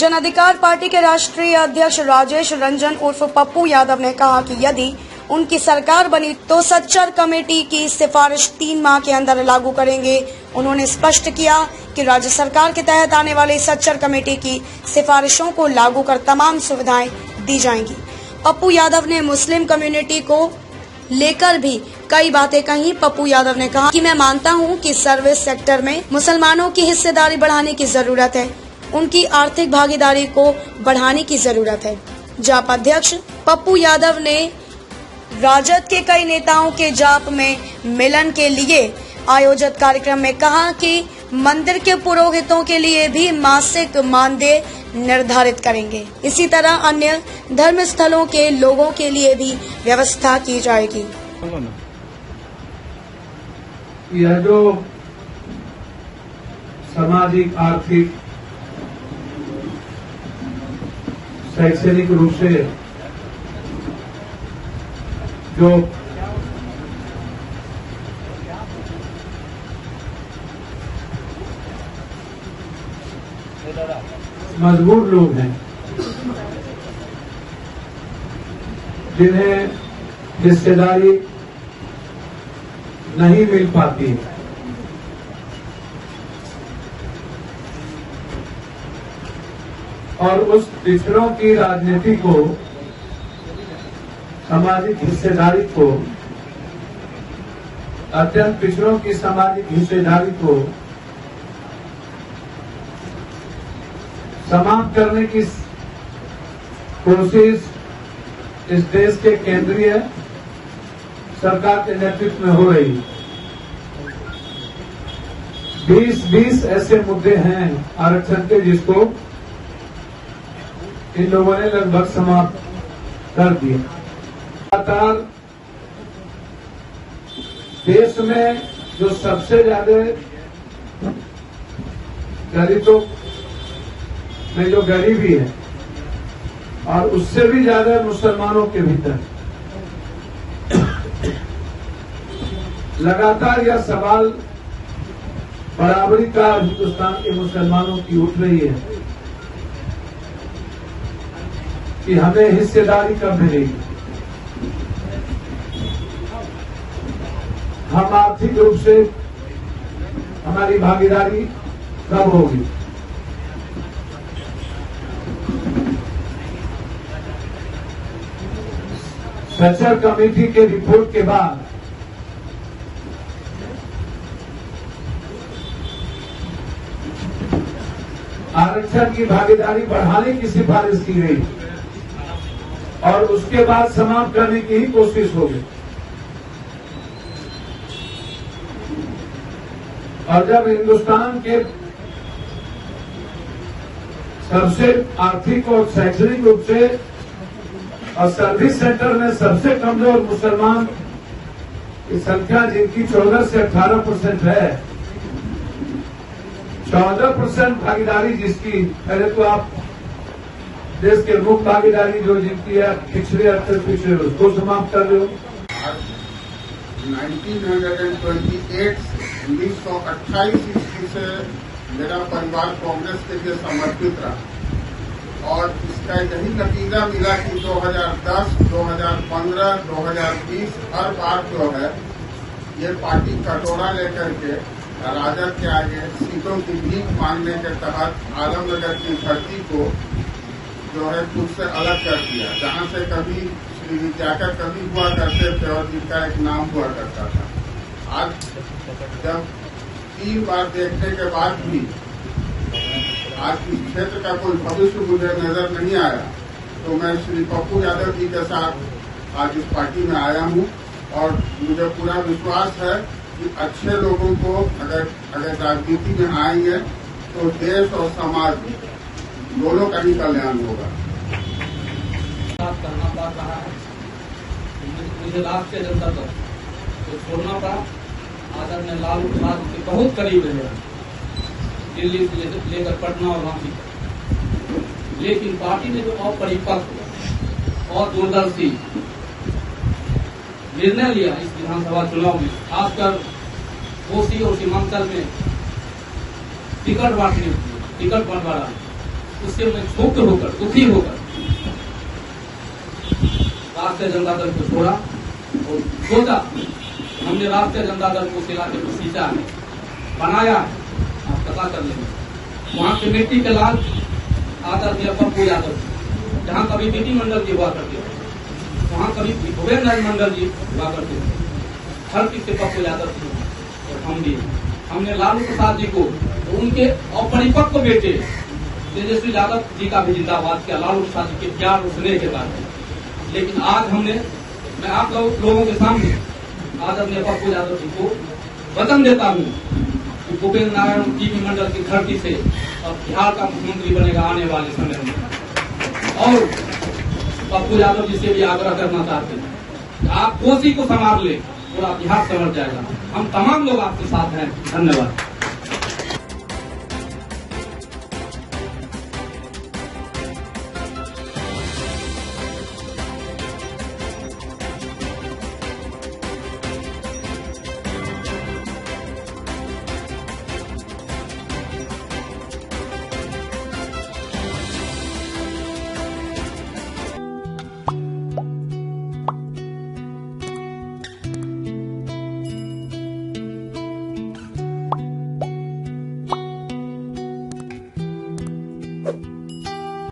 जन अधिकार पार्टी के राष्ट्रीय अध्यक्ष राजेश रंजन उर्फ पप्पू यादव ने कहा कि यदि उनकी सरकार बनी तो सच्चर कमेटी की सिफारिश 3 माह के अंदर लागू करेंगे। उन्होंने स्पष्ट किया कि राज्य सरकार के तहत आने वाली सच्चर कमेटी की सिफारिशों को लागू कर तमाम सुविधाएं दी जाएंगी। पप्पू यादव ने मुस्लिम कम्युनिटी को लेकर भी कई बातें कही। पप्पू यादव ने कहा कि मैं मानता हूं कि सर्विस सेक्टर में मुसलमानों की हिस्सेदारी बढ़ाने की जरूरत है, उनकी आर्थिक भागीदारी को बढ़ाने की जरूरत है। जाप अध्यक्ष पप्पू यादव ने राजद के कई नेताओं के जाप में मिलन के लिए आयोजित कार्यक्रम में कहा कि मंदिर के पुरोहितों के लिए भी मासिक मानदेय निर्धारित करेंगे। इसी तरह अन्य धर्म स्थलों के लोगों के लिए भी व्यवस्था की जाएगी। यह जो सामाजिक, आर्थिक, शैक्षणिक रूप से जो मजबूर लोग हैं, जिन्हें हिस्सेदारी नहीं मिल पाती है, और उस पिछड़ों की राजनीति को, सामाजिक हिस्सेदारी को, अत्यंत पिछड़ों की सामाजिक हिस्सेदारी को समाप्त करने की कोशिश इस देश के केंद्रीय सरकार के नेतृत्व में हो रही है। 20 ऐसे मुद्दे हैं आरक्षण के जिसको इन लोगों ने लगभग समाप्त कर दिया। लगातार देश में जो सबसे ज्यादा दलितों में जो गरीबी है और उससे भी ज्यादा मुसलमानों के भीतर, लगातार यह सवाल बराबरी का हिंदुस्तान के मुसलमानों की उठ रही है कि हमें हिस्सेदारी कब मिलेगी, हम आर्थिक रूप से हमारी भागीदारी कब होगी। सच्चर कमेटी के रिपोर्ट के बाद आरक्षण की भागीदारी बढ़ाने की सिफारिश की गई और उसके बाद समाप्त करने की ही कोशिश होगी। और जब हिंदुस्तान के सबसे आर्थिक और शैक्षणिक रूप से और सर्विस सेक्टर में सबसे कमजोर मुसलमान की संख्या, जिनकी 14 से 18% है, 14% भागीदारी जिसकी, पहले तो आप देश के मुख्य भागीदारी जो जिनकी है पिछड़े अत्यंत पिछड़े, उसको समाप्त कर दो। 1928 ईस्वी से मेरा परिवार कांग्रेस के लिए समर्पित रहा और इसका यही नतीजा मिला कि 2010, 2015, 2020 हर बार जो है ये पार्टी कटोरा लेकर के राजद के आगे सीटों की भीख मांगने के तहत आलमनगर की धरती को जो है खुद से अलग कर दिया, जहां से कभी श्री विद्याकर कवि हुआ करते थे और जिनका एक नाम हुआ करता था। आज जब 3 बार देखने के बाद भी आज इस क्षेत्र का कोई भविष्य मुझे नजर नहीं आया, तो मैं श्री पप्पू यादव जी के साथ आज इस पार्टी में आया हूं और मुझे पूरा विश्वास है कि अच्छे लोगों को अगर राजनीति में आएंगे तो देश और समाज दोनों का ही कल्याण होगा। करना पड़ रहा है, मुझे लाभ के जनता तो छोड़ना पड़ा। आदरणीय लालू प्रसाद के बहुत करीब रहे, दिल्ली से लेकर पटना और वहां भी, लेकिन पार्टी ने जो अपरिपक्व और दूरदर्शी निर्णय लिया इस विधानसभा चुनाव में, खासकर कोसी और सीमांचल में टिकट बंटवारा, उससे मैं क्षुब्ध होकर, दुखी होकर राष्ट्रीय जनता दल को छोड़ा और सोचा हमने राष्ट्रीय जनता दल को इलाके को सींचा है, बनाया है, आप पता कर लेंगे। वहाँ के मिट्टी के लाल आदरणीय पप्पू यादव, जहाँ कभी बीटी मंडल जी हुआ करते थे, वहाँ कभी भूपेंद्र मंडल जी हुआ करते थे, हर किसी पप्पू यादव जी और हम भी। हमने लालू प्रसाद जी को तो उनके अपरिपक्व बेटे तेजस्वी यादव जी का भी जिंदाबाद किया, लालू प्रसाद जी के प्यार और स्नेह के कारण। लेकिन आज मैं आप लोगों के सामने आदरणीय पप्पू यादव जी को वचन देता हूँ कि भूपेंद्र नारायण टीवी मंडल की धरती से अब बिहार का मुख्यमंत्री बनेगा आने वाले समय में। और पप्पू यादव जी से भी आग्रह करना चाहते हैं कि आप कोसी को संभाल ले, पूरा बिहार संभल जाएगा। हम तमाम लोग आपके साथ हैं। धन्यवाद।